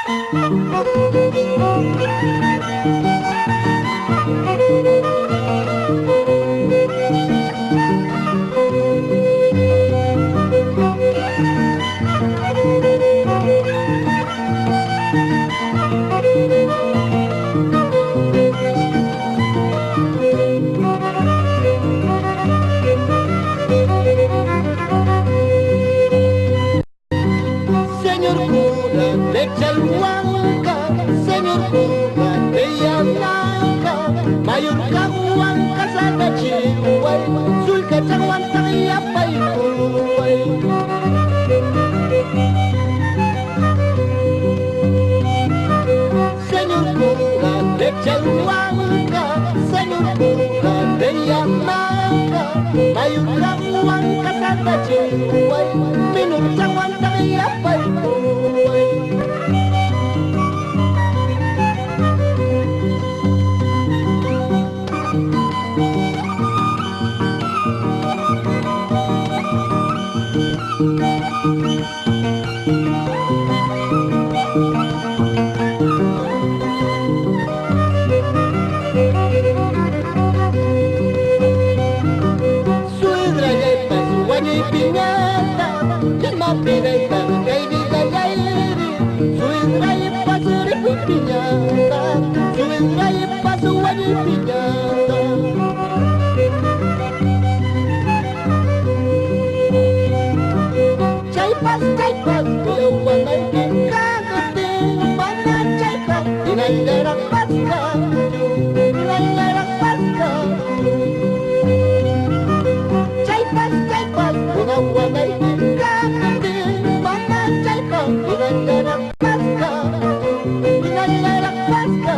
Señor cura de Chalhuanca, señor cura de Yanaca, mayor Cahuanca, Santa Chihuay, Sulca Chahuanta y Apaycuay. Señor cura de Chalhuanca, señor cura de Yanaca, mayor Cahuanca, Santa Chihuay, menor Chahuanta y Apaycuay. Suegra y pasu guaña y piñata, llama pireita, gairi gayairi. Suegra y pasu rico y piñata, suegra y pasu guaña y piñata. Chaipas, yo guanay que cagate, mana chaipas, inaidera pasca, inaidera pasca. Chaipas, una guanay que cagate, mana chaipas, inaidera pasca, inaidera pasca.